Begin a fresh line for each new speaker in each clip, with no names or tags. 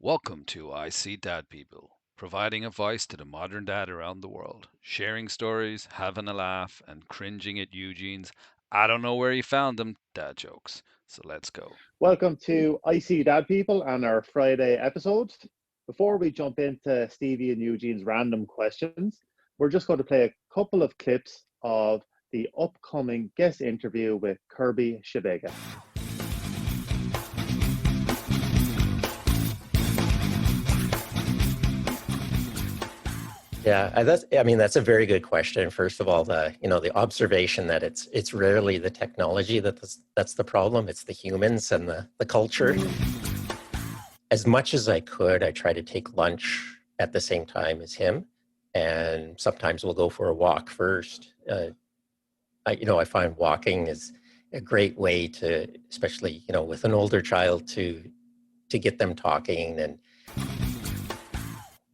Welcome to I See Dad People, providing a voice to the modern dad around the world, sharing stories, having a laugh, and cringing at Eugene's I don't know where he found them dad jokes. So let's go.
Welcome to I See Dad People and our Friday episode. Before we jump into Stevie and Eugene's random questions, we're just going to play a couple of clips of the upcoming guest interview with Kirby Shabaga.
Yeah, that's a very good question. First of all, the observation that it's rarely the technology that's the problem. It's the humans and the culture. As much as I could, I try to take lunch at the same time as him, and sometimes we'll go for a walk first. I find walking is a great way to, especially with an older child, to get them talking. And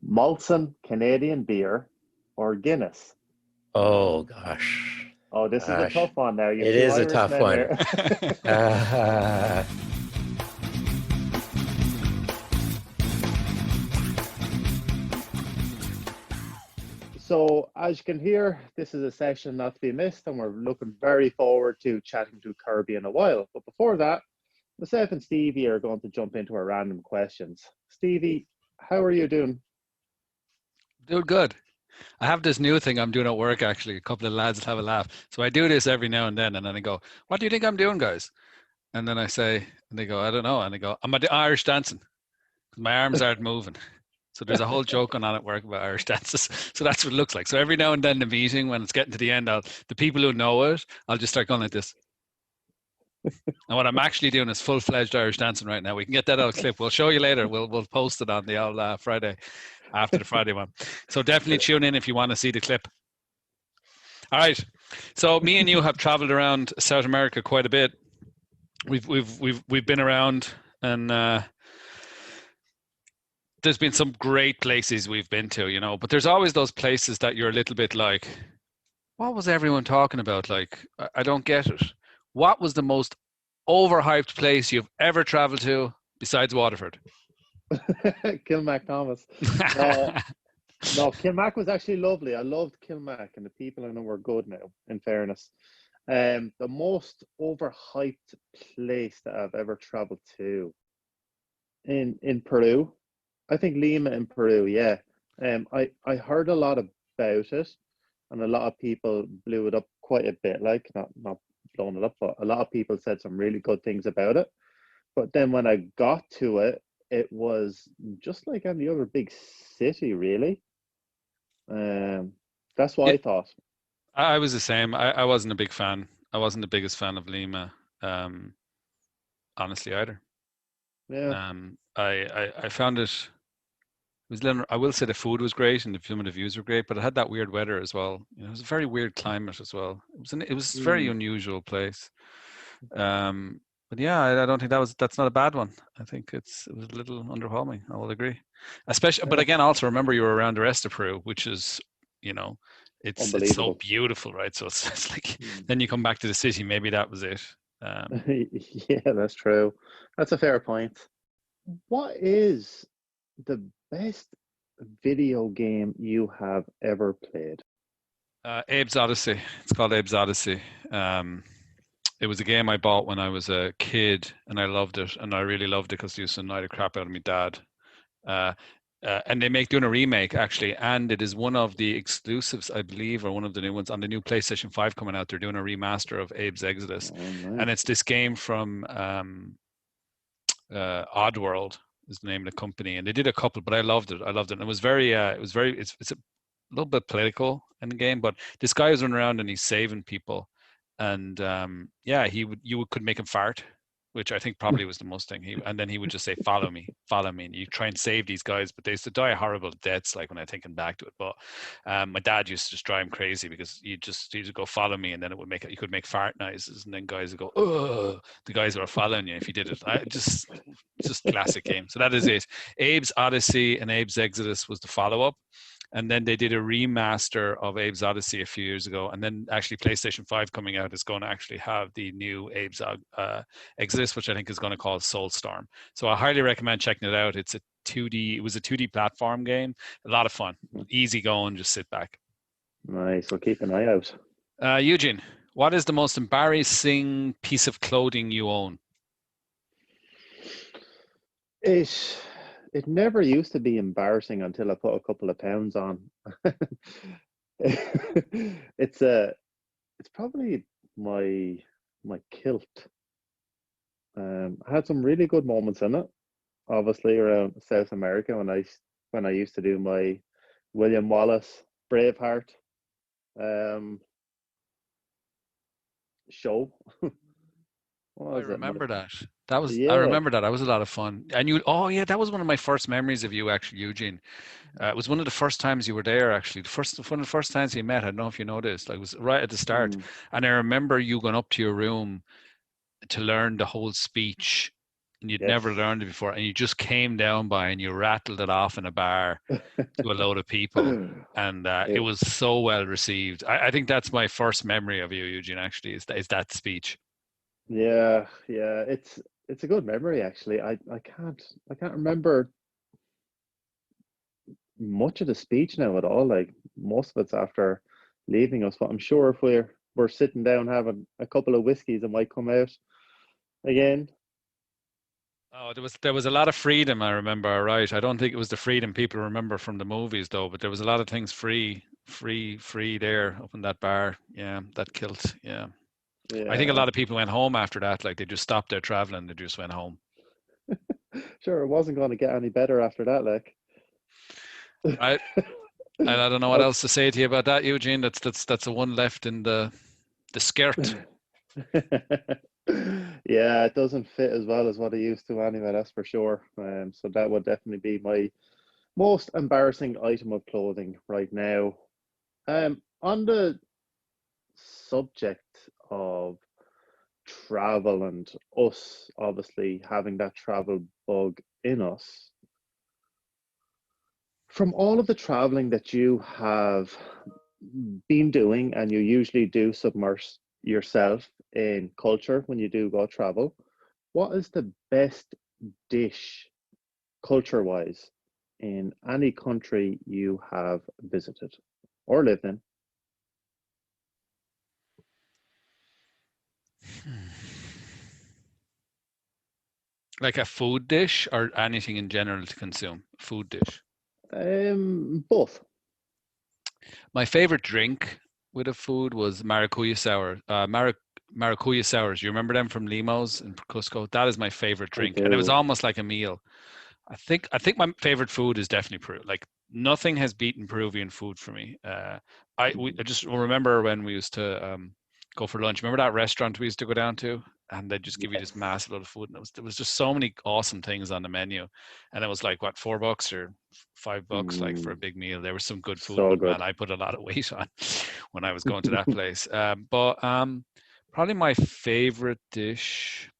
Molson Canadian beer or Guinness?
oh gosh.
Oh, this is a tough one now.
It is a tough one.
So, as you can hear, this is a session not to be missed, and we're looking very forward to chatting to Kirby in a while. But before that, myself and Stevie are going to jump into our random questions. Stevie, how are you doing?
Doing good. I have this new thing I'm doing at work, actually. A couple of lads will have a laugh. So I do this every now and then I go, what do you think I'm doing, guys? And then I say, and they go, I don't know. And they go, I'm at the Irish dancing. My arms aren't moving. So there's a whole joke on at work about Irish dances. So that's what it looks like. So every now and then in the meeting, when it's getting to the end, the people who know it, I'll just start going like this. And what I'm actually doing is full-fledged Irish dancing right now. We can get that out clip. We'll show you later. We'll post it on the old Friday, after the Friday one. So definitely tune in if you want to see the clip. All right. So me and you have traveled around South America quite a bit. We've been around, and there's been some great places we've been to, but there's always those places that you're a little bit like, what was everyone talking about? Like, I don't get it. What was the most overhyped place you've ever traveled to besides Waterford?
Kilmac Thomas. No, Kilmac was actually lovely. I loved Kilmac, and the people in it were good now, in fairness. The most overhyped place that I've ever traveled to in Peru. I think Lima in Peru, yeah. I heard a lot about it, and a lot of people blew it up quite a bit, like not blown it up, but a lot of people said some really good things about it. But then when I got to it, it was just like any other big city, really. That's what I thought.
I was the same. I wasn't a big fan. I wasn't the biggest fan of Lima, honestly, either.
Yeah.
I found it was. I will say the food was great and some of the views were great, but it had that weird weather as well. It was a very weird climate as well. It was a very unusual place. But yeah, I don't think that's not a bad one. I think it was a little underwhelming. I will agree. Especially, but again, also remember you were around the rest of Peru, which is, it's so beautiful, right? So it's like then you come back to the city. Maybe that was it.
Yeah, that's true. That's a fair point. What is the best video game you have ever played?
Abe's Odyssey. It's called Abe's Odyssey. It was a game I bought when I was a kid, and I loved it. And I really loved it because it used to annoy the crap out of me dad. And they're doing a remake, actually. And it is one of the exclusives, I believe, or one of the new ones on the new PlayStation 5 coming out. They're doing a remaster of Abe's Exodus.
Oh, nice.
And it's this game from Oddworld is the name of the company. And they did a couple, but I loved it. And it was it's a little bit political in the game, but this guy is running around and he's saving people. And you could make him fart, which I think probably was the most thing. And then he would just say, follow me. And you try and save these guys, but they used to die horrible deaths, like when I think back to it. But my dad used to just drive him crazy because he'd go, follow me, and then you could make fart noises, and then guys would go, oh, the guys were following you if you did it. Just classic game. So that is it. Abe's Odyssey and Abe's Exodus was the follow-up. and then they did a remaster of Abe's Odyssey a few years ago, and then actually PlayStation 5 coming out is going to actually have the new Abe's Exodus, which I think is going to call Soulstorm. So I highly recommend checking it out. It was a 2D platform game, a lot of fun, easy going, just sit back.
Nice. We'll keep an eye out.
Eugene, what is the most embarrassing piece of clothing you own?
It never used to be embarrassing until I put a couple of pounds on. It's probably my kilt. I had some really good moments in it. Obviously, around South America when I used to do my William Wallace Braveheart show. What
I
was it?
remember that. I
Yeah.
remember that. That was a lot of fun. And oh yeah, that was one of my first memories of you, actually, Eugene. It was one of the first times you were there, actually. One of the first times we met. I don't know if you noticed. Like, it was right at the start, and I remember you going up to your room to learn the whole speech, and you'd never
Yes.
learned it before, and you just came down by and you rattled it off in a bar to a load of people, and it was so well received. I think that's my first memory of you, Eugene. Actually, is that speech.
Yeah, it's a good memory actually. I can't remember much of the speech now at all. Like most of it's after leaving us, but I'm sure if we're sitting down having a couple of whiskeys, it might come out again.
Oh, there was a lot of freedom. I remember, right? I don't think it was the freedom people remember from the movies, though. But there was a lot of things free there up in that bar. Yeah, that kilt. Yeah, I think a
Yeah,
lot of people went home after that. Like, they just stopped their traveling. They just went home.
sure, it wasn't going to get any better after that. Like,
Right. And I don't know what else to say to you about that, Eugene. That's the one left in the skirt.
Yeah, it doesn't fit as well as what it used to anyway. That's for sure. So that would definitely be my most embarrassing item of clothing right now. On the subject of travel and us obviously having that travel bug in us, from all of the traveling that you have been doing, and you usually do submerge yourself in culture when you do go travel, what is the best dish culture wise in any country you have visited or lived in?
Like a food dish or anything in general to consume? Food dish.
Both.
My favorite drink with a food was maracuya sour. Maracuya sours. You remember them from Limo's in Cusco? That is my favorite
I
drink, and it was
do.
almost like a meal. I think my favorite food is definitely Peru. Like, nothing has beaten Peruvian food for me. I just remember when we used to go for lunch. Remember that restaurant we used to go down to, and they'd just give you this
Yes.
massive load of food, and there was just so many awesome things on the menu, and it was like what, $4 or $5 like for a
Mm,
big meal. There was some good food,
so
but man,
good.
I put a lot of weight on when I was going to that place. But probably my favorite dish.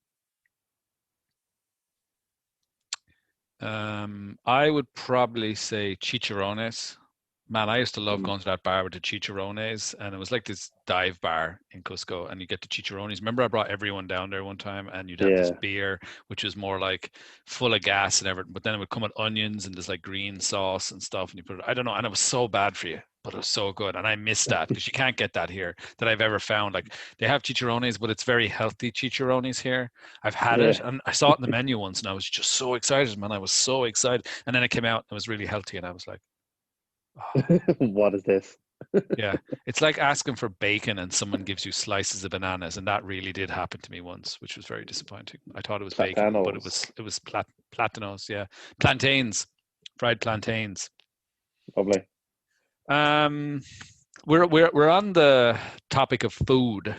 I would probably say chicharrones. Man, I used to love
Mm,
going to that bar with the chicharrones, and it was like this dive bar in Cusco, and you get the chicharrones. Remember, I brought everyone down there one time, and you'd have this
yeah.
beer, which was more like full of gas and everything, but then it would come with onions and this like green sauce and stuff, and you put it, I don't know, and it was so bad for you, but it was so good, and I miss that because you can't get that here that I've ever found. Like, they have chicharrones, but it's very healthy chicharrones here. I've had it,
Yeah.
and I saw it in the menu once, and I was just so excited, man. I was so excited, and then it came out and it was really healthy, and I was like, oh.
What is this?
Yeah, it's like asking for bacon and someone gives you slices of bananas, and that really did happen to me once, which was very disappointing. I thought it was bacon, but it
Platanos.
was it was platanos, yeah, plantains, fried plantains.
Lovely.
Um, we're on the topic of food.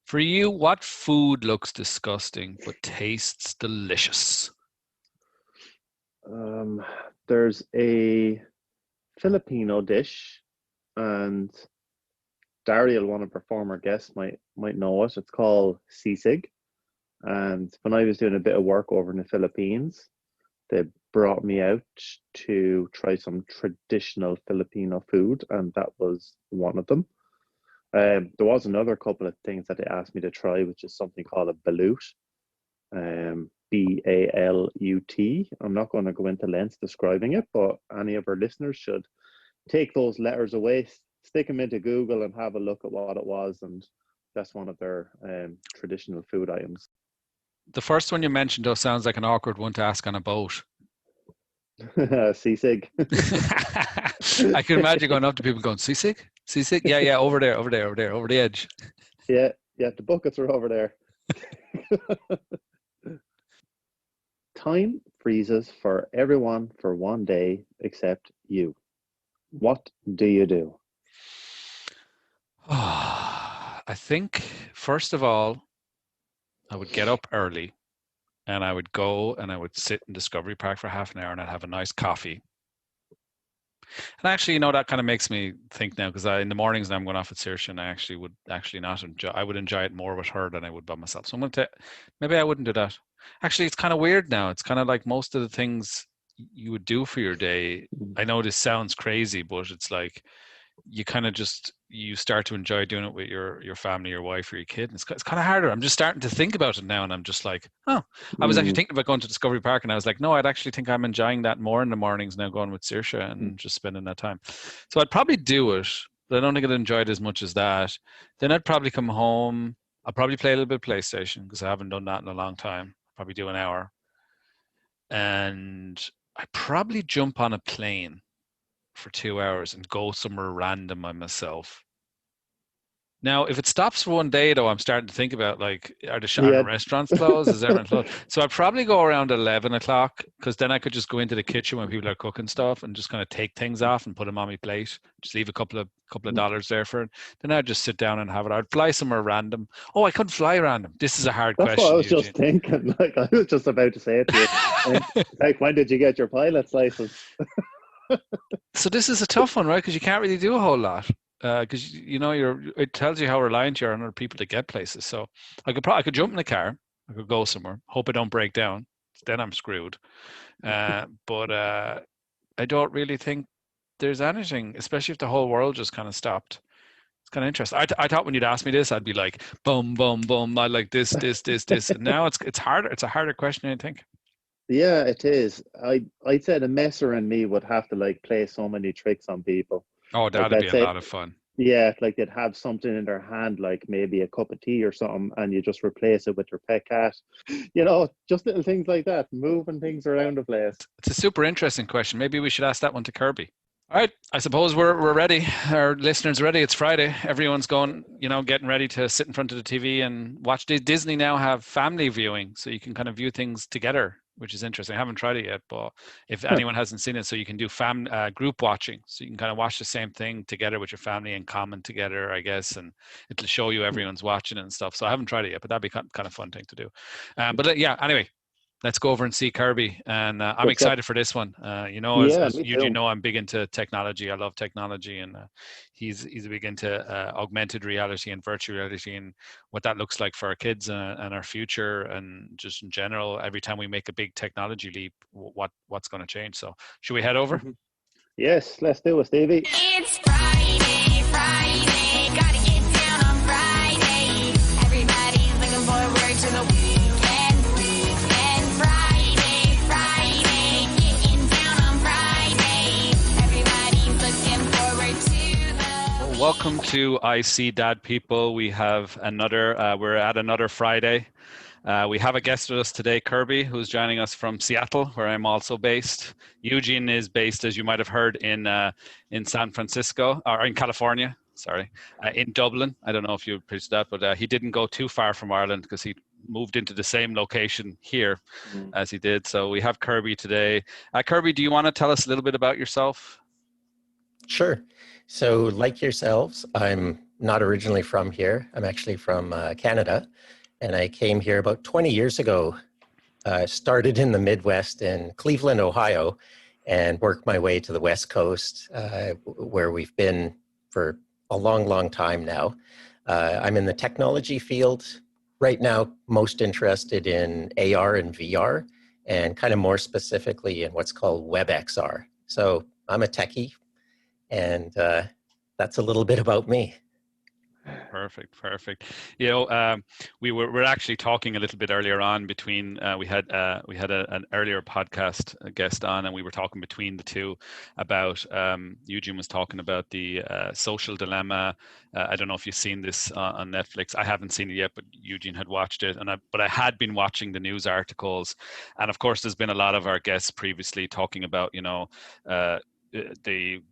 For you, what food looks disgusting but tastes delicious?
Um, there's a Filipino dish, and Daryl, one of our former guests, might know it. It's called sisig. And when I was doing a bit of work over in the Philippines, they brought me out to try some traditional Filipino food, and that was one of them. There was another couple of things that they asked me to try, which is something called a balut, BALUT. I'm not going to go into lengths describing it, but any of our listeners should take those letters away, stick them into Google, and have a look at what it was. And that's one of their traditional food items.
The first one you mentioned, though, sounds like an awkward one to ask on a boat.
Sisig.
I can imagine going up to people going, Sisig? Sisig? Yeah, over there, over the edge.
Yeah, the buckets are over there. Time freezes for everyone for one day except you. What do you do?
I think, first of all, I would get up early and I would go and I would sit in Discovery Park for half an hour and I'd have a nice coffee. And actually, that kind of makes me think now, because in the mornings now I'm going off with Saoirse, and I actually would not enjoy. I would enjoy it more with her than I would by myself. So I'm going to maybe I wouldn't do that. Actually, it's kind of weird now. It's kind of like most of the things you would do for your day. I know this sounds crazy, but it's like you kind of you start to enjoy doing it with your family, your wife, or your kid. And it's kind of harder. I'm just starting to think about it now, and I'm just like, oh, I was actually thinking about going to Discovery Park, and I was like, no, I'd actually think I'm enjoying that more in the mornings now, going with Saoirse and just spending that time. So I'd probably do it, but I don't think I'd enjoy it as much as that. Then I'd probably come home. I'll probably play a little bit of PlayStation, because I haven't done that in a long time. Probably do an hour. And I'd probably jump on a plane for 2 hours and go somewhere random by myself. Now, if it stops for one day, though, I'm starting to think about, like, are the restaurants closed? Is everyone closed? So I'd probably go around 11 o'clock, because then I could just go into the kitchen when people are cooking stuff and just kind of take things off and put them on my plate. Just leave a couple of dollars there for it. Then I'd just sit down and have it. I'd fly somewhere random. Oh, I couldn't fly random. This is a hard question.
That's what I was
Eugene.
just thinking. Like, I was just about to say it to you. Like, when did you get your pilot's license?
So this is a tough one, right? Because you can't really do a whole lot. Because it tells you how reliant you are on other people to get places. So I could jump in the car, I could go somewhere, hope I don't break down. Then I'm screwed. But I don't really think there's anything, especially if the whole world just kind of stopped. It's kind of interesting. I thought when you'd ask me this, I'd be like, boom, boom, boom. I like this. And now it's harder. It's a harder question, I think.
Yeah, it is. I'd say the messer and me would have to like play so many tricks on people.
Oh, that'd be a lot of fun.
Yeah, like they'd have something in their hand, like maybe a cup of tea or something, and you just replace it with your pet cat. Just little things like that, moving things around the place.
It's a super interesting question. Maybe we should ask that one to Kirby. All right, I suppose we're ready. Our listeners are ready. It's Friday. Everyone's going, getting ready to sit in front of the TV and watch. Disney now have family viewing, so you can kind of view things together, which is interesting. I haven't tried it yet, but if anyone hasn't seen it, so you can do group watching. So you can kind of watch the same thing together with your family and comment together, I guess, and it'll show you everyone's watching and stuff. So I haven't tried it yet, but that'd be kind of fun thing to do. Anyway, let's go over and see Kirby. And I'm excited for this one. As you know, I'm big into technology. I love technology, and he's big into augmented reality and virtual reality and what that looks like for our kids and our future, and just in general, every time we make a big technology leap, what's going to change. So should we head over?
Yes, let's do it, Stevie.
It's Friday, gotta get down on Friday. Everybody's looking forward to the weekend. Friday, getting down on Friday. Everybody's looking forward to the
Welcome to I See Dad People. We have we're at another Friday. We have a guest with us today, Kirby, who's joining us from Seattle, where I'm also based. Eugene is based, as you might have heard, in San Francisco, or in California, in Dublin. I don't know if you appreciate that, but he didn't go too far from Ireland because he moved into the same location here as he did. So we have Kirby today. Kirby, do you want to tell us a little bit about yourself?
Sure. So like yourselves, I'm not originally from here. I'm actually from Canada. And I came here about 20 years ago, started in the Midwest in Cleveland, Ohio, and worked my way to the West Coast, where we've been for a long, long time now. I'm in the technology field right now, most interested in AR and VR, and kind of more specifically in what's called WebXR. So I'm a techie, and that's a little bit about me.
Perfect. You know, we're actually talking a little bit earlier on between we had an earlier podcast guest on, and we were talking between the two about Eugene was talking about the social dilemma. I don't know if you've seen this on Netflix. I haven't seen it yet, but Eugene had watched it, but I had been watching the news articles, and of course, there's been a lot of our guests previously talking about, you know,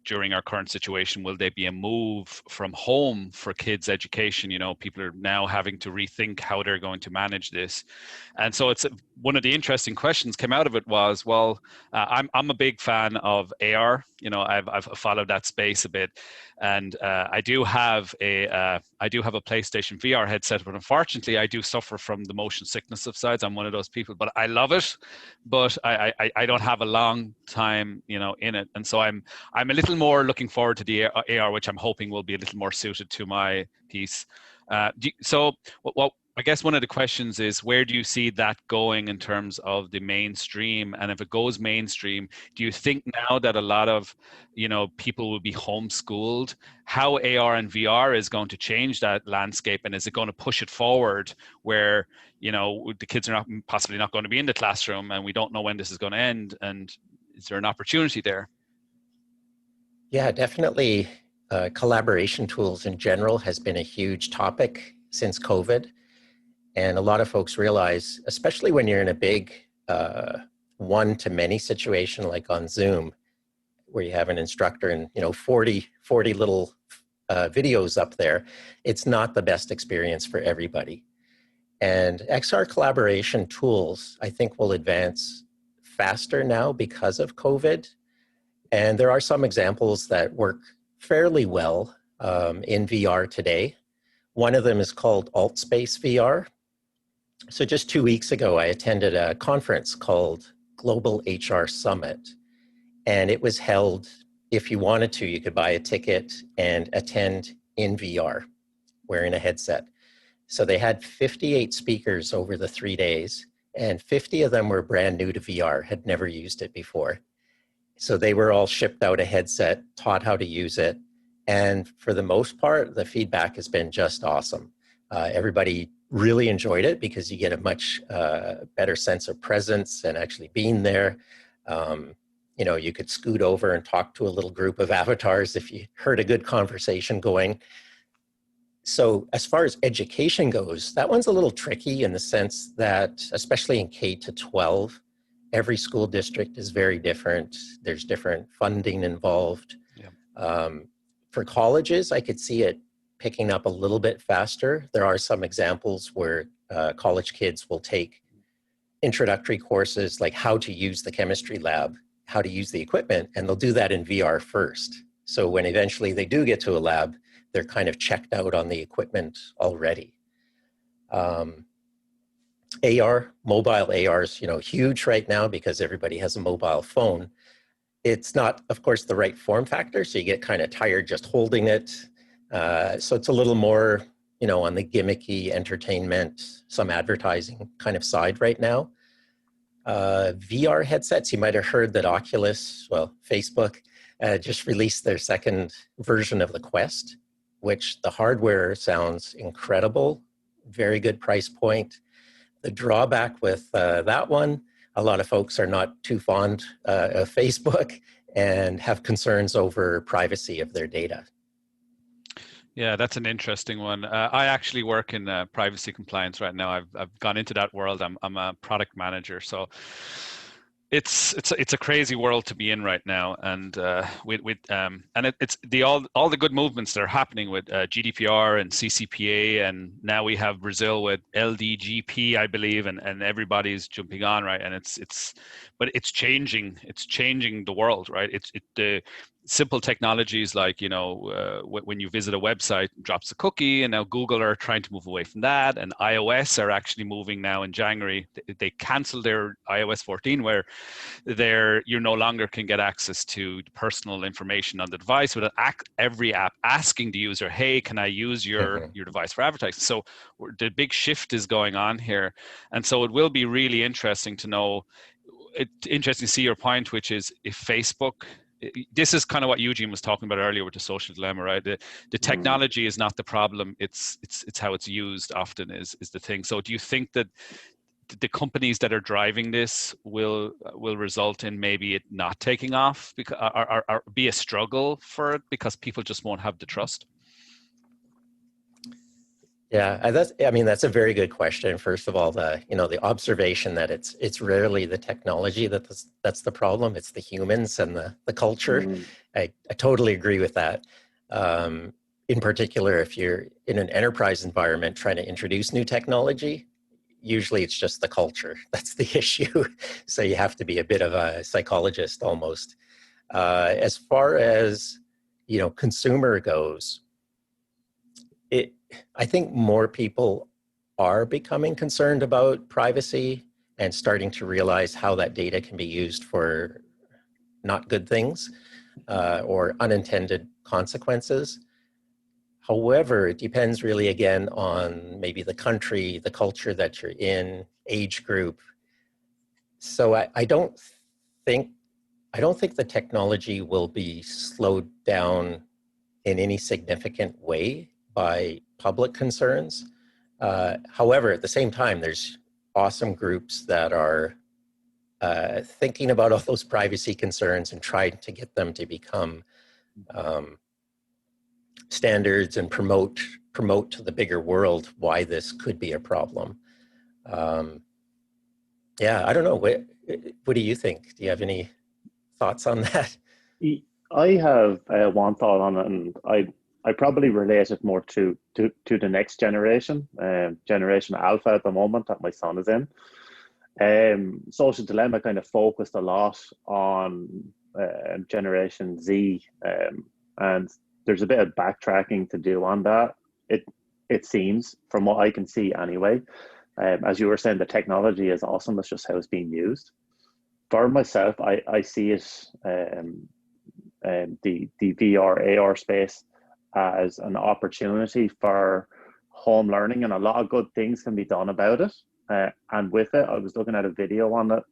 during our current situation, will there be a move from home for kids' education? You know, people are now having to rethink how they're going to manage this, and so it's one of the interesting questions came out of it was, well, I'm a big fan of AR. You know, I've followed that space a bit, and I do have a PlayStation VR headset, but unfortunately, I do suffer from the motion sickness of sides. I'm one of those people, but I love it, but I don't have a long time, you know, in it, and so I'm a little more looking forward to the AR, which I'm hoping will be a little more suited to my piece. So, what I guess one of the questions is, where do you see that going in terms of the mainstream? And if it goes mainstream, do you think now that a lot of, you know, people will be homeschooled, how AR and VR is going to change that landscape? And is it going to push it forward where, you know, the kids are possibly not going to be in the classroom, and we don't know when this is going to end? And is there an opportunity there?
Yeah, definitely. Collaboration tools in general has been a huge topic since COVID. And a lot of folks realize, especially when you're in a big one-to-many situation like on Zoom, where you have an instructor and, you know, 40 little videos up there, it's not the best experience for everybody. And XR collaboration tools, I think, will advance faster now because of COVID. And there are some examples that work fairly well in VR today. One of them is called AltSpace VR. So just 2 weeks ago, I attended a conference called Global HR Summit. And it was held, if you wanted to, you could buy a ticket and attend in VR, wearing a headset. So they had 58 speakers over the 3 days, and 50 of them were brand new to VR, had never used it before. So they were all shipped out a headset, taught how to use it. And for the most part, the feedback has been just awesome. Everybody really enjoyed it because you get a much better sense of presence and actually being there. You know, you could scoot over and talk to a little group of avatars if you heard a good conversation going. So as far as education goes, that one's a little tricky in the sense that, especially in K to 12, every school district is very different. There's different funding involved. Yeah. For colleges, I could see it picking up a little bit faster. There are some examples where college kids will take introductory courses like how to use the chemistry lab, how to use the equipment, and they'll do that in VR first. So when eventually they do get to a lab, they're kind of checked out on the equipment already. AR, mobile AR is, you know, huge right now because everybody has a mobile phone. It's not, of course, the right form factor, so you get kind of tired just holding it. So it's a little more, you know, on the gimmicky entertainment, some advertising kind of side right now. VR headsets, you might have heard that Oculus, well, Facebook, just released their second version of the Quest, which the hardware sounds incredible, very good price point. The drawback with that one, a lot of folks are not too fond of Facebook and have concerns over privacy of their data.
Yeah, that's an interesting one. I actually work in privacy compliance right now. I've gone into that world. I'm a product manager, so it's a crazy world to be in right now. And it's all the good movements that are happening with GDPR and CCPA, and now we have Brazil with LDGP, I believe, and everybody's jumping on, right? And but it's changing the world, right? The simple technologies like, you know, when you visit a website, it drops a cookie, and now Google are trying to move away from that, and iOS are actually moving now in January. They canceled their iOS 14 where you no longer can get access to personal information on the device without every app asking the user, hey, can I use your device for advertising? So the big shift is going on here. And so it will be really interesting to know it's interesting to see your point, which is if Facebook, this is kind of what Eugene was talking about earlier with the social dilemma, right? The technology is not the problem; it's how it's used often is the thing. So, do you think that the companies that are driving this will result in maybe it not taking off, because or be a struggle for it because people just won't have the trust?
Yeah, that's a very good question. First of all, the observation that it's rarely the technology that's the problem; it's the humans and the culture. I totally agree with that. In particular, if you're in an enterprise environment trying to introduce new technology, usually it's just the culture that's the issue. So you have to be a bit of a psychologist almost. As far as consumer goes, I think more people are becoming concerned about privacy and starting to realize how that data can be used for not good things or unintended consequences. However, it depends really again on maybe the country, the culture that you're in, age group. So I don't think the technology will be slowed down in any significant way by public concerns. However, at the same time, there's awesome groups that are thinking about all those privacy concerns and trying to get them to become standards and promote to the bigger world why this could be a problem. Yeah, I don't know. What do you think? Do you have any thoughts on that?
I have one thought on it, and I probably relate it more to the next generation, Generation Alpha at the moment that my son is in. Social Dilemma kind of focused a lot on Generation Z, and there's a bit of backtracking to do on that. It seems, from what I can see anyway. As you were saying, the technology is awesome. It's just how it's being used. For myself, I see it, the VR, AR space as an opportunity for home learning, and a lot of good things can be done about it. And with it, I was looking at a video on it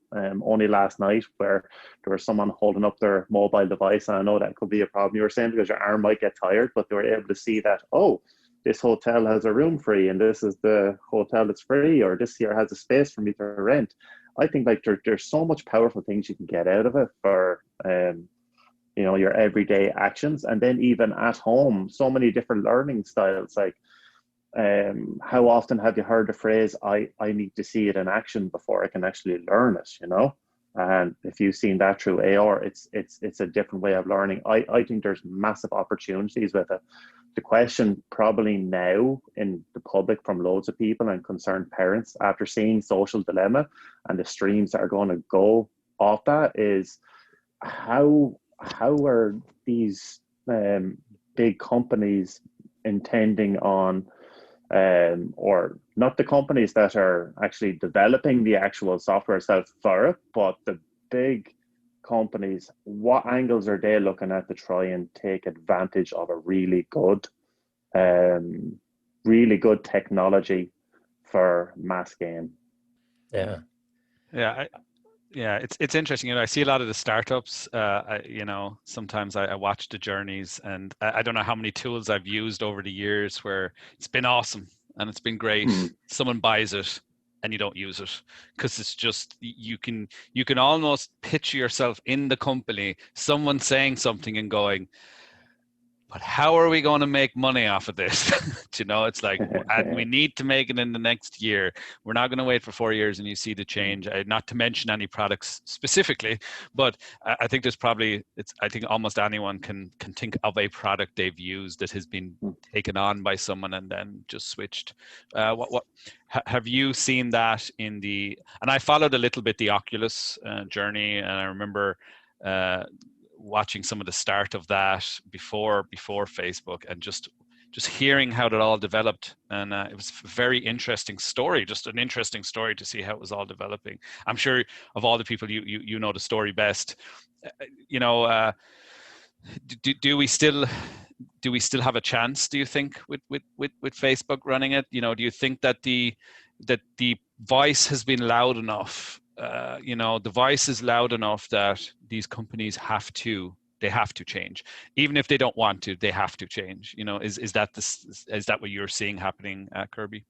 only last night where there was someone holding up their mobile device, and I know that could be a problem you were saying because your arm might get tired, but they were able to see that, oh, this hotel has a room free and this is the hotel that's free, or this here has a space for me to rent. I think like there's so much powerful things you can get out of it for your everyday actions, and then even at home, so many different learning styles. Like how often have you heard the phrase, I need to see it in action before I can actually learn it, and if you've seen that through AR, it's a different way of learning. I think there's massive opportunities with it. The question probably now in the public from loads of people and concerned parents after seeing Social Dilemma and the streams that are going to go off that is how are these big companies intending on, or not the companies that are actually developing the actual software itself for it, but the big companies, what angles are they looking at to try and take advantage of a really good technology for mass gain?
It's interesting. I see a lot of the startups. Sometimes I watch the journeys, and I don't know how many tools I've used over the years where it's been awesome and it's been great. Someone buys it and you don't use it because it's just you can almost picture yourself in the company, someone saying something and going, but how are we going to make money off of this? It's like, and we need to make it in the next year. We're not going to wait for 4 years and you see the change. Not to mention any products specifically, but I think I think almost anyone can think of a product they've used that has been taken on by someone and then just switched. What have you seen that in and I followed a little bit the Oculus journey, and I remember watching some of the start of that before Facebook, and just hearing how that all developed, and it was a very interesting story, just an interesting story to see how it was all developing. I'm sure of all the people you know the story best. Do we still have a chance, do you think, with Facebook running it? Do you think that the voice has been loud enough the voice is loud enough that these companies they have to change, even if they don't want to. They have to change. Is that what you're seeing happening at Kirby?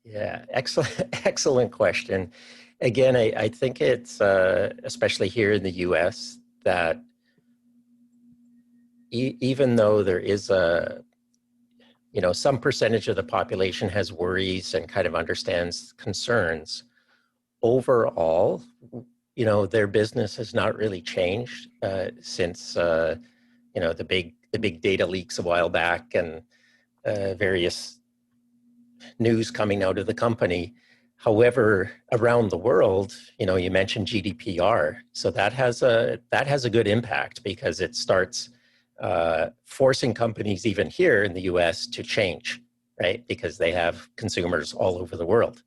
Yeah, excellent question. Again, I think it's especially here in the U.S. that even though there is some percentage of the population has worries and kind of understands concerns, overall, their business has not really changed since the big data leaks a while back and various news coming out of the company. However, around the world, you mentioned GDPR, so that has a good impact because it starts forcing companies even here in the US to change, right? Because they have consumers all over the world.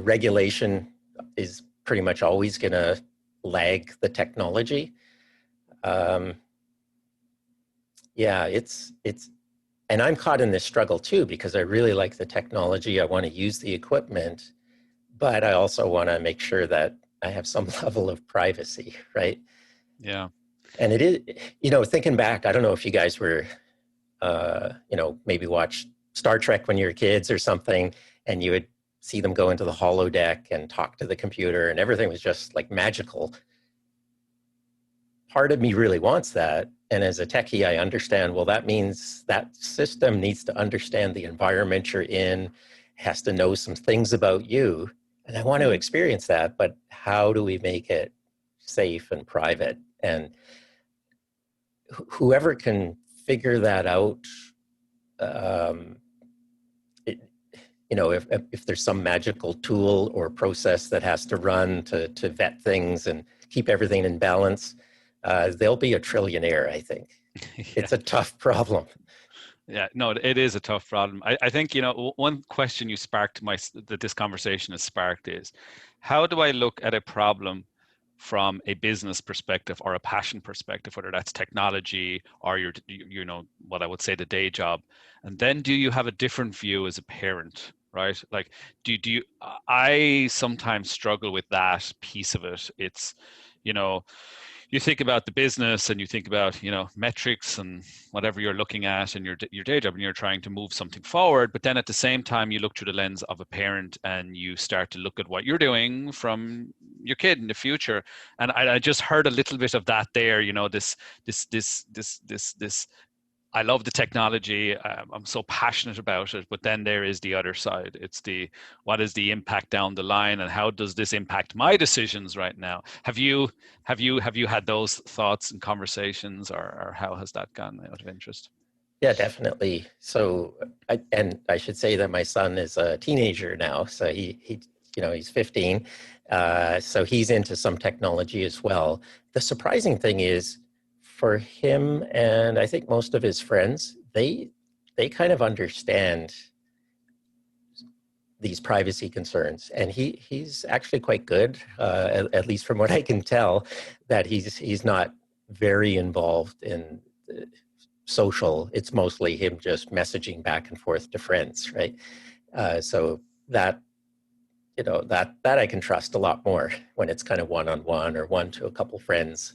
Regulation is pretty much always going to lag the technology. And I'm caught in this struggle too, because I really like the technology. I want to use the equipment, but I also want to make sure that I have some level of privacy, right?
Yeah.
And it is, thinking back, I don't know if you guys were, maybe watch Star Trek when you were kids or something, and you would see them go into the holodeck and talk to the computer, and everything was just like magical. Part of me really wants that. And as a techie, I understand, well, that means that system needs to understand the environment you're in, has to know some things about you. And I want to experience that, but how do we make it safe and private? And whoever can figure that out, if there's some magical tool or process that has to run to vet things and keep everything in balance, they'll be a trillionaire, I think. Yeah. It's a tough problem.
Yeah, no, it is a tough problem. I think, one question you sparked that this conversation has sparked is, how do I look at a problem from a business perspective or a passion perspective, whether that's technology or what I would say the day job, and then do you have a different view as a parent, right? Like, I sometimes struggle with that piece of it. It's, you think about the business and you think about, metrics and whatever you're looking at in your day job, and you're trying to move something forward. But then at the same time, you look through the lens of a parent and you start to look at what you're doing from your kid in the future. And I just heard a little bit of that there, this I love the technology. I'm so passionate about it, but then there is the other side. It's what is the impact down the line, and how does this impact my decisions right now? Have you had those thoughts and conversations, or how has that gone, out of interest?
Yeah, definitely. So, I should say that my son is a teenager now. So he's 15. So he's into some technology as well. The surprising thing is, for him, and I think most of his friends, they kind of understand these privacy concerns, and he's actually quite good, at least from what I can tell, that he's not very involved in social. It's mostly him just messaging back and forth to friends, right? So that I can trust a lot more when it's kind of one-on-one or one to a couple friends.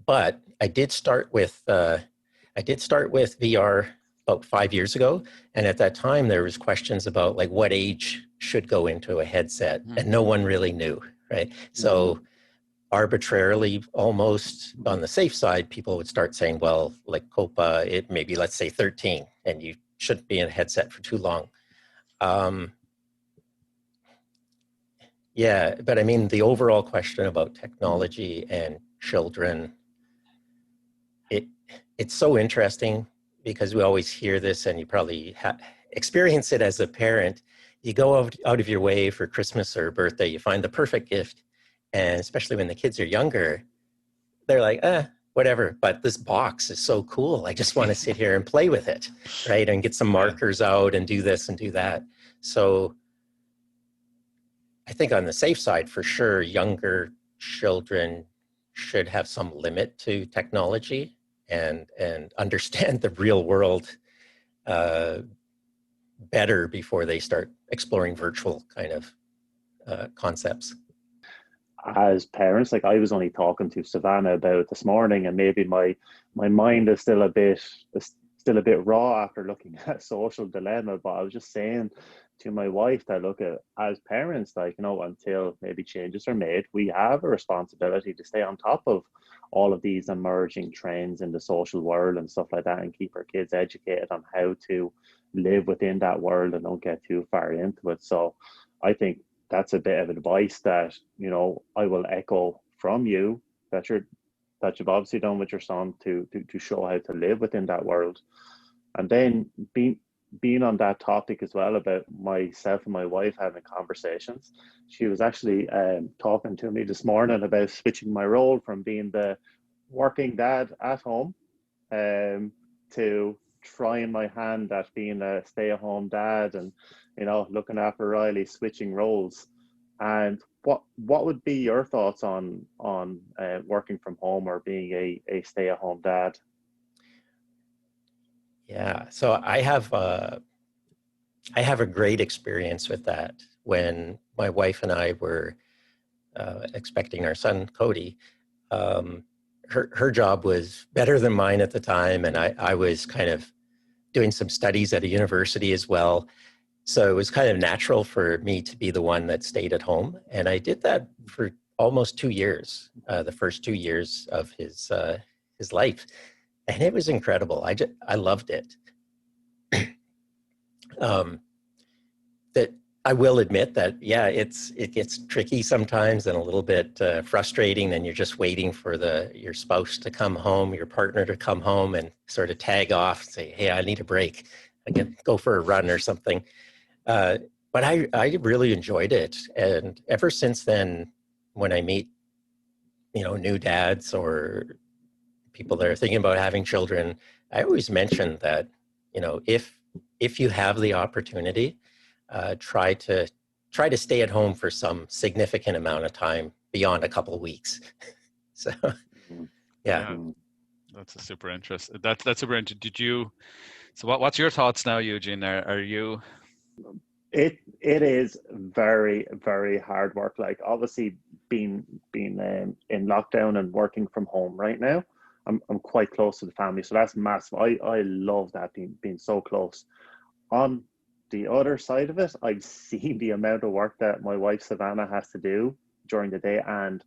But I did start with VR about 5 years ago, and at that time there was questions about like what age should go into a headset, and no one really knew, right? So arbitrarily, almost on the safe side, people would start saying, well, like COPA, it maybe, let's say 13, and you shouldn't be in a headset for too long. Yeah, but I mean, the overall question about technology and children, it's so interesting, because we always hear this, and you probably experience it as a parent. You go out of your way for Christmas or birthday, you find the perfect gift. And especially when the kids are younger, they're like, whatever, but this box is so cool. I just want to sit here and play with it, right? And get some markers out and do this and do that. So I think on the safe side, for sure, younger children should have some limit to technology and understand the real world better before they start exploring virtual kind of concepts?
As parents, like I was only talking to Savannah about it this morning, and maybe my mind is still a bit raw after looking at Social Dilemma. But I was just saying to my wife that look at as parents, like until maybe changes are made, we have a responsibility to stay on top of all of these emerging trends in the social world and stuff like that, and keep our kids educated on how to live within that world and don't get too far into it. So I think that's a bit of advice that I will echo from you, that you've obviously done with your son to show how to live within that world. And then being on that topic as well, about myself and my wife having conversations, she was actually talking to me this morning about switching my role from being the working dad at home to trying my hand at being a stay-at-home dad, and looking after Riley, switching roles. And what would be your thoughts on working from home or being a stay-at-home dad?
Yeah, so I have a great experience with that. When my wife and I were expecting our son Cody, her job was better than mine at the time, and I was kind of doing some studies at a university as well. So it was kind of natural for me to be the one that stayed at home. And I did that for almost 2 years, the first 2 years of his life. And it was incredible. I loved it. That I will admit that, yeah, it gets tricky sometimes and a little bit frustrating. And you're just waiting for your spouse to come home, your partner to come home and sort of tag off and say, hey, I need a break. I can go for a run or something. But I really enjoyed it. And ever since then, when I meet, new dads or people that are thinking about having children, I always mention that, if you have the opportunity, try to stay at home for some significant amount of time beyond a couple of weeks. So, yeah.
That's a super interesting. That's super interesting. So what's your thoughts now, Eugene? Are you?
It is very, very hard work. Like obviously being in lockdown and working from home right now, I'm quite close to the family, so that's massive. I love that, being so close. On the other side of it, I've seen the amount of work that my wife Savannah has to do during the day, and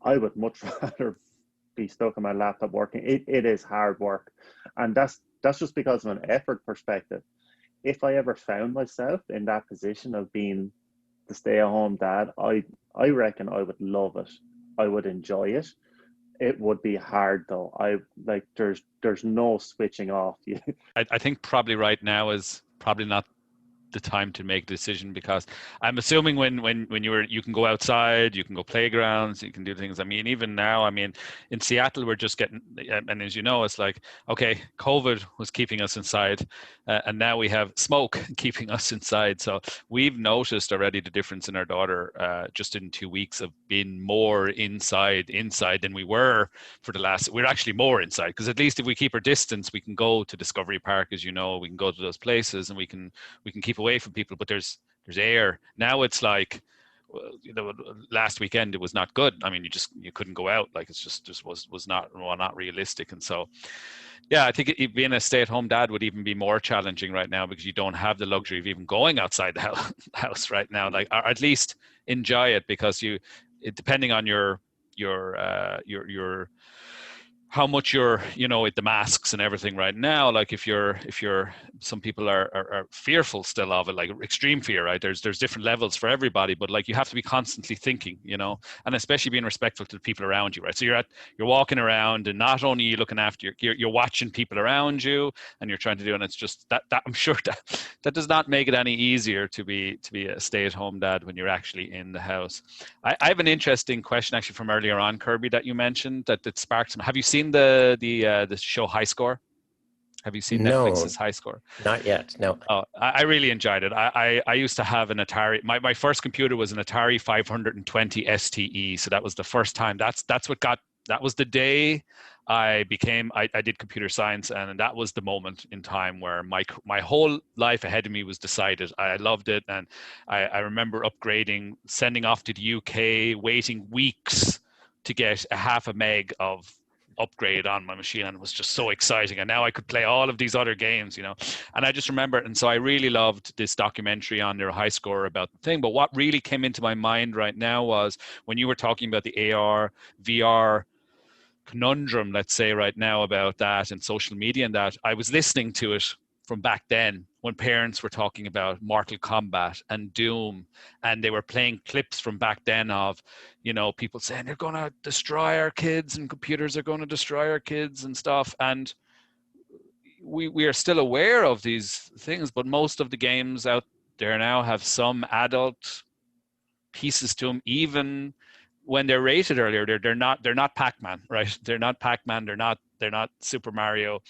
I would much rather be stuck on my laptop working. It is hard work, and that's just because of an effort perspective. If I ever found myself in that position of being the stay-at-home dad, I reckon I would love it. I would enjoy it. It would be hard though. There's no switching off.
I think probably right now is probably not the time to make a decision, because I'm assuming when you can go outside, you can go playgrounds, you can do things. I mean, even now, I mean, in Seattle, we're just getting, and as you know, it's like, okay, COVID was keeping us inside, and now we have smoke keeping us inside. So we've noticed already the difference in our daughter just in 2 weeks of being more inside than we were for the last. We're actually more inside, because at least if we keep our distance, we can go to Discovery Park, as you know, we can go to those places, and we can keep away from people, but there's air. Now it's like, last weekend it was not good. I mean, you couldn't go out. Like, it's just was not realistic. And so, yeah, I think being a stay-at-home dad would even be more challenging right now, because you don't have the luxury of even going outside the house right now. Like, or at least enjoy it, because depending on your how much you're, with the masks and everything right now, like if you're some people are fearful still of it, like extreme fear, right? There's different levels for everybody, but like you have to be constantly thinking, and especially being respectful to the people around you, right? So you're walking around, and not only are you looking after you're watching people around you, and you're trying to do, and it's just that I'm sure that does not make it any easier to be a stay-at-home dad when you're actually in the house. I have an interesting question actually from earlier on, Kirby, that you mentioned that sparked some. Have you seen the show High Score? Have you seen Netflix's High Score?
Not yet. No.
Oh, I really enjoyed it. I used to have an Atari. My first computer was an Atari 520 STE. So that was the first time. That's what got That was the day I did computer science, and that was the moment in time where my whole life ahead of me was decided. I loved it, and I remember upgrading, sending off to the UK, waiting weeks to get a half a meg of upgrade on my machine, and it was just so exciting. And now I could play all of these other games, and I just remember it. And so I really loved this documentary on their high score about the thing. But what really came into my mind right now was when you were talking about the AR, VR conundrum, let's say right now, about that and social media, and that I was listening to it from back then when parents were talking about Mortal Kombat and Doom, and they were playing clips from back then of, people saying they're going to destroy our kids and computers are going to destroy our kids and stuff. And we are still aware of these things, but most of the games out there now have some adult pieces to them, even when they're rated earlier. They're not Pac-Man, right? They're not Pac-Man. They're not Super Mario.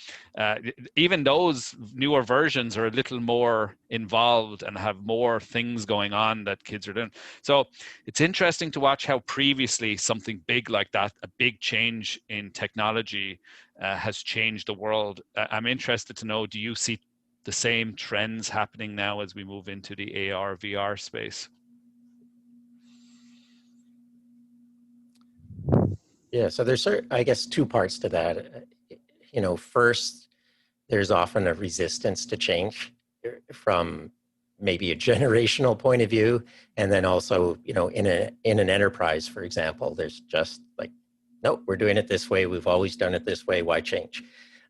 Even those newer versions are a little more involved and have more things going on that kids are doing. So it's interesting to watch how previously something big like that, a big change in technology, has changed the world. I'm interested to know, do you see the same trends happening now as we move into the AR, VR space?
Yeah, so there's, I guess, two parts to that. First, there's often a resistance to change from maybe a generational point of view, and then also, in an enterprise, for example, there's just like, nope, we're doing it this way. We've always done it this way. Why change?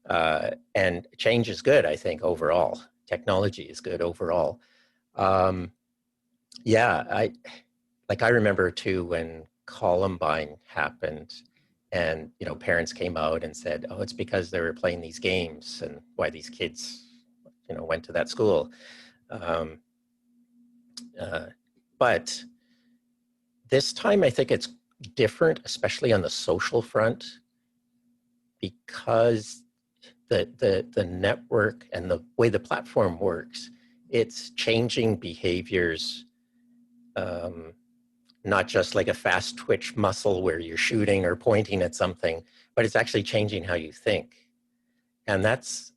And change is good, I think, overall. Technology is good overall. Yeah, I remember too when Columbine happened, and parents came out and said, oh, it's because they were playing these games and why these kids went to that school. But this time I think it's different, especially on the social front, because the network and the way the platform works, it's changing behaviors, not just like a fast twitch muscle where you're shooting or pointing at something, but it's actually changing how you think. And that's,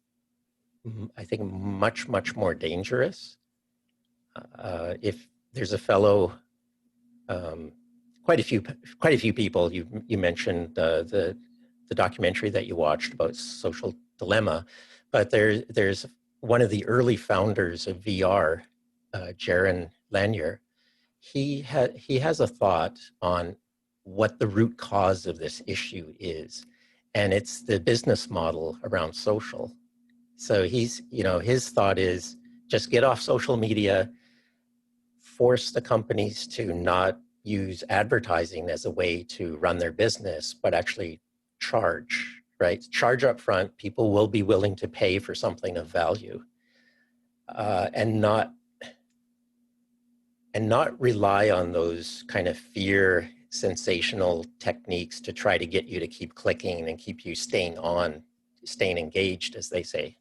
I think, much, much more dangerous. If there's a fellow, quite a few people, you mentioned the documentary that you watched about Social Dilemma, but there's one of the early founders of VR, Jaron Lanier. He has a thought on what the root cause of this issue is, and it's the business model around social. So his thought is just get off social media, force the companies to not use advertising as a way to run their business, but actually charge, right? Charge up front. People will be willing to pay for something of value, and not rely on those kind of fear sensational techniques to try to get you to keep clicking and keep you staying engaged, as they say.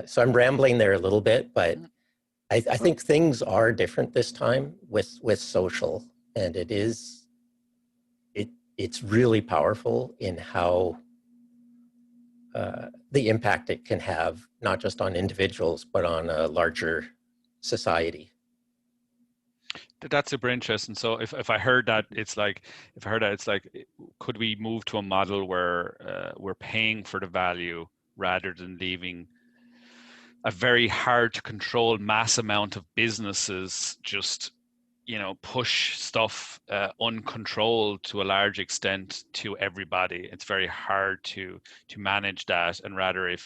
So I'm rambling there a little bit, but I think things are different this time with social, and it's really powerful in how the impact it can have, not just on individuals, but on a larger society.
That's super interesting. So if I heard that, it's like, could we move to a model where we're paying for the value rather than leaving a very hard to control mass amount of businesses just push stuff uncontrolled to a large extent to everybody? It's very hard to manage that. And rather, I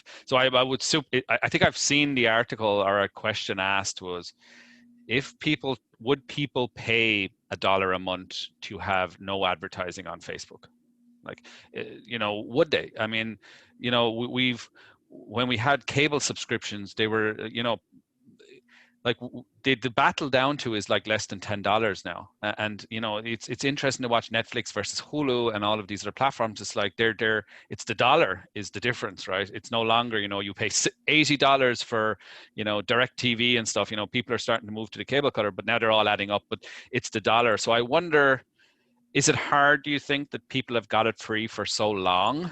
think I've seen the article, or a question asked was, would people pay $1 a month to have no advertising on Facebook? Like, would they? I mean, when we had cable subscriptions, they were, like the battle down to is like less than $10 now. And it's interesting to watch Netflix versus Hulu and all of these other platforms. It's like it's the dollar is the difference, right? It's no longer, you pay $80 for direct TV and stuff. People are starting to move to the cable cutter, but now they're all adding up, but it's the dollar. So I wonder is it hard, do you think, that people have got it free for so long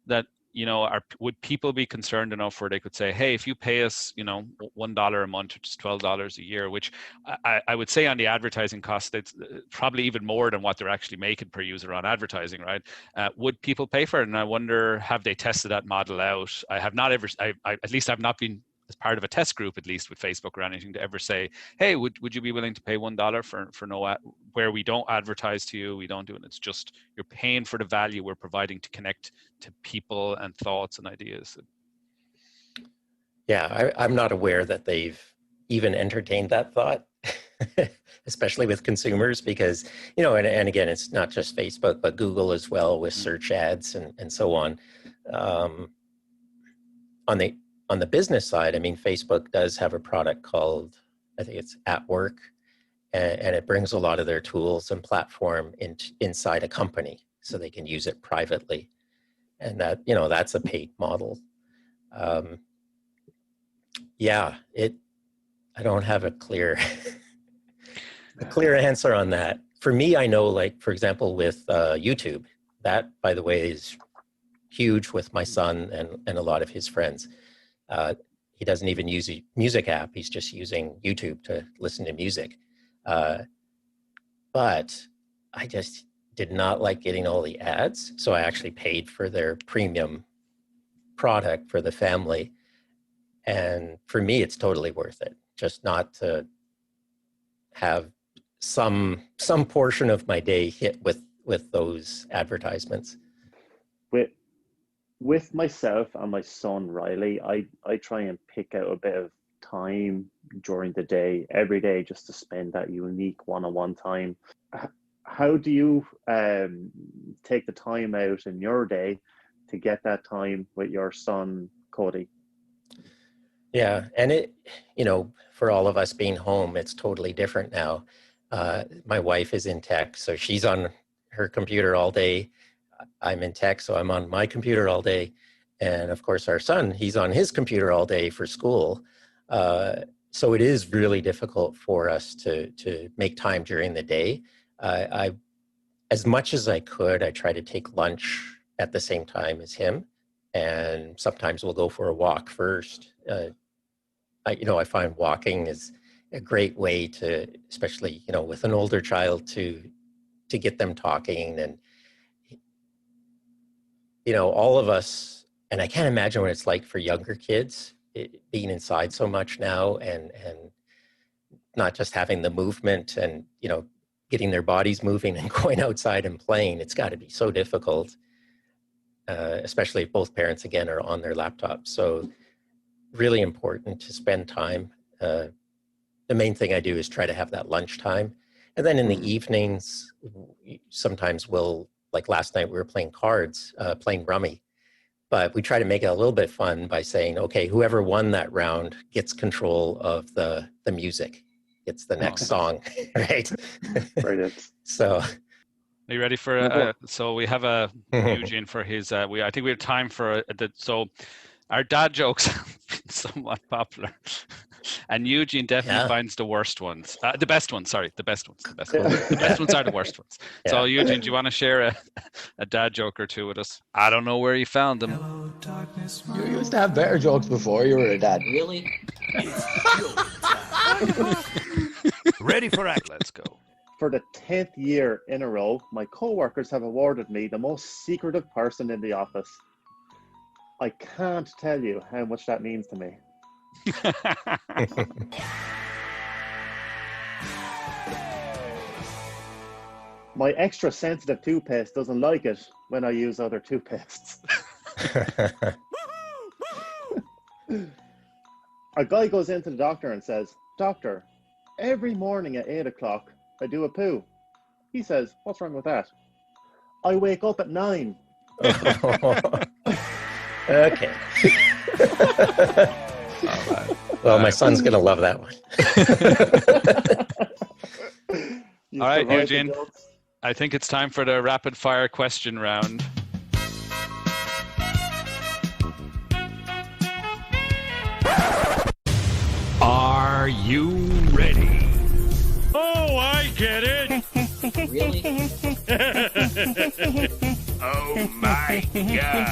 that, you know, would people be concerned enough where they could say, hey, if you pay us, you know, $1 a month, which is $12 a year, which I would say on the advertising cost, it's probably even more than what they're actually making per user on advertising, right? Would people pay for it? And I wonder, have they tested that model out? I have not ever, at least I've not been as part of a test group, at least with Facebook or anything, to ever say, hey, would you be willing to pay $1 for no ad, where we don't advertise to you, we don't do it. It's just, you're paying for the value we're providing to connect to people and thoughts and ideas.
Yeah, I'm not aware that they've even entertained that thought, especially with consumers, because, you know, and again, it's not just Facebook, but Google as well with search ads and so on. On the business side, I mean, Facebook does have a product called, I think it's At Work, and it brings a lot of their tools and platform inside a company so they can use it privately. And that, you know, that's a paid model. Yeah, I don't have a clear answer on that. For me, I know, like, for example, with YouTube, that, by the way, is huge with my son and a lot of his friends. He doesn't even use a music app. He's just using YouTube to listen to music. But I just did not like getting all the ads. So I actually paid for their premium product for the family. And for me, it's totally worth it. Just not to have some portion of my day hit with those advertisements.
With myself and my son Riley, I try and pick out a bit of time during the day, every day, just to spend that unique one-on-one time. How do you take the time out in your day to get that time with your son, Cody?
Yeah, and it, you know, for all of us being home, it's totally different now. My wife is in tech, so she's on her computer all day. I'm in tech, so I'm on my computer all day. And of course, our son, he's on his computer all day for school. So it is really difficult for us to make time during the day. As much as I could, I try to take lunch at the same time as him. And sometimes we'll go for a walk first. I find walking is a great way to, especially, you know, with an older child, to get them talking. And, you know, all of us, and I can't imagine what it's like for younger kids, being inside so much now and not just having the movement and, you know, getting their bodies moving and going outside and playing. It's got to be so difficult, especially if both parents, again, are on their laptops. So really important to spend time. The main thing I do is try to have that lunchtime. And then in the evenings, sometimes we'll, like last night, we were playing cards, playing rummy. But we try to make it a little bit fun by saying, okay, whoever won that round gets control of the music. It's the next song, right?
Right.
So,
are you ready for? So we have a Eugene for his. I think we have time for so our dad jokes have been somewhat popular, and Eugene definitely finds the worst ones, the best ones. Sorry, the best ones. The best ones. The best ones are the worst ones. Yeah. So Eugene, do you want to share a dad joke or two with us? I don't know where you found them.
Hello, darkness, you used to have better jokes before you were a dad.
Really?
Ready for act? Let's go.
For the 10th year in a row, my co-workers have awarded me the most secretive person in the office. I can't tell you how much that means to me. My extra sensitive toothpaste doesn't like it when I use other toothpastes. A guy goes into the doctor and says, "Doctor, every morning at 8 o'clock, I do a poo." He says, "What's wrong with that?" "I wake up at 9.
Okay. Well, my son's going to love that one.
All right, Eugene. I think it's time for the rapid fire question round. Are you ready? Oh, I get it.
Really?
Oh my god.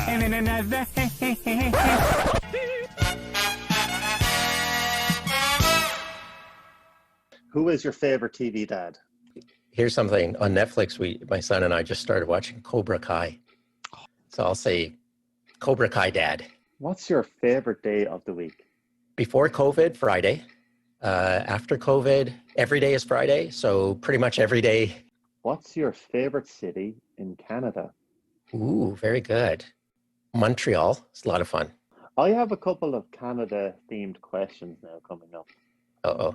Who is your favorite TV dad?
Here's something on Netflix. My son and I just started watching Cobra Kai. So I'll say Cobra Kai dad.
What's your favorite day of the week?
Before COVID, Friday. After COVID, every day is Friday. So pretty much every day.
What's your favorite city in Canada?
Ooh, very good. Montreal. It's a lot of fun.
I have a couple of Canada themed questions now coming up.
Uh-oh.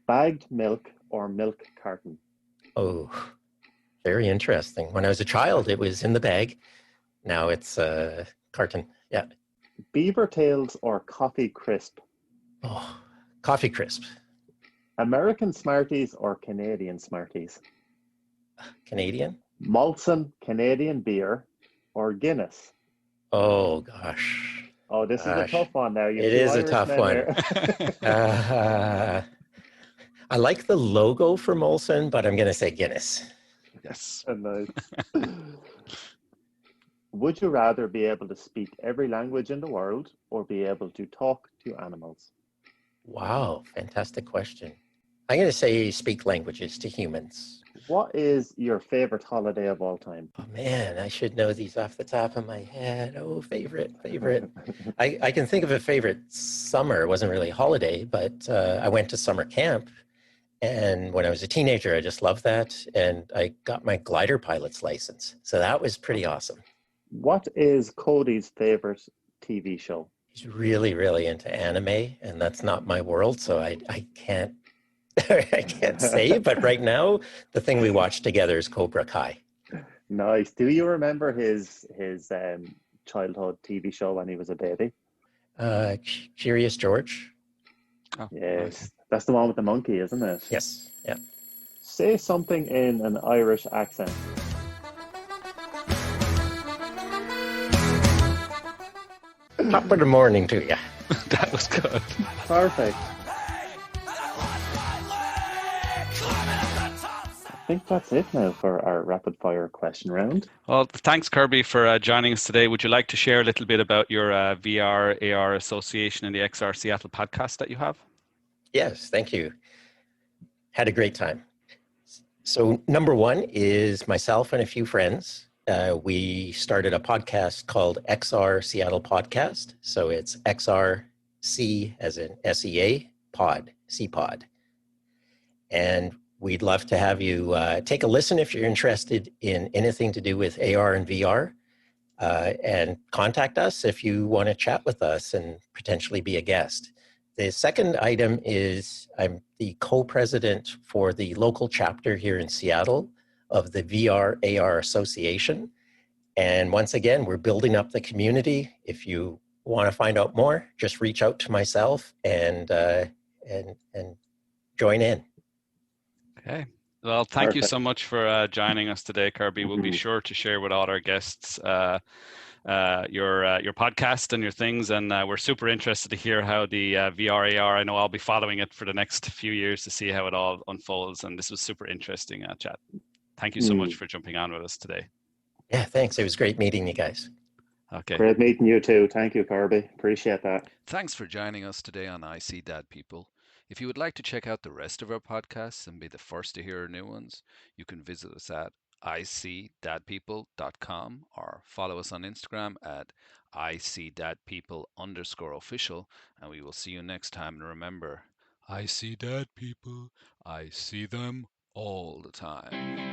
Bagged milk or milk carton?
Oh, very interesting. When I was a child, it was in the bag. Now it's a carton. Yeah.
Beaver tails or coffee crisp?
Oh, coffee crisp.
American Smarties or Canadian Smarties?
Canadian?
Molson Canadian beer or Guinness?
Oh, gosh.
Oh, this is a
Gosh.
tough one now.
It is a tough one. I like the logo for Molson, but I'm going to say Guinness.
Yes.
Nice. Would you rather be able to speak every language in the world or be able to talk to animals?
Wow, fantastic question. I'm going to say speak languages to humans.
What is your favorite holiday of all time?
Oh man, I should know these off the top of my head. Oh, favorite. I can think of a favorite summer. It wasn't really a holiday, but I went to summer camp. And when I was a teenager, I just loved that. And I got my glider pilot's license. So that was pretty awesome.
What is Cody's favorite TV show?
He's really, really into anime, and that's not my world. So I can't I can't say, but right now the thing we watched together is Cobra Kai.
Nice. Do you remember his childhood TV show when he was a baby?
Curious George.
Oh,
Yes,
nice.
that's the one with the monkey, isn't it?
Yes. Yeah.
Say something in an Irish accent.
Top of the morning to you.
That was good.
Perfect. I think that's it now for our rapid fire question round.
Well, thanks, Kirby, for joining us today. Would you like to share a little bit about your VR AR association and the XR Seattle podcast that you have?
Yes, thank you. Had a great time. So number one is myself and a few friends. We started a podcast called XR Seattle Podcast. So it's XRC as in SEA pod, CPod. And we'd love to have you take a listen if you're interested in anything to do with AR and VR, and contact us if you want to chat with us and potentially be a guest. The second item is I'm the co-president for the local chapter here in Seattle of the VR AR Association. And once again, we're building up the community. If you want to find out more, just reach out to myself and join in.
Okay. Well, thank you
Perfect.
so much for joining us today, Kirby. We'll be sure to share with all our guests your podcast and your things, and we're super interested to hear how the VR AR. I know I'll be following it for the next few years to see how it all unfolds. And this was super interesting chat. Thank you so much for jumping on with us today.
Yeah, thanks. It was great meeting you guys.
Okay.
Great meeting you too. Thank you, Kirby. Appreciate that.
Thanks for joining us today on I See Dad People. If you would like to check out the rest of our podcasts and be the first to hear our new ones, you can visit us at icdadpeople.com or follow us on Instagram at icdadpeople_official, and we will see you next time. And remember, I see dad people, I see them all the time.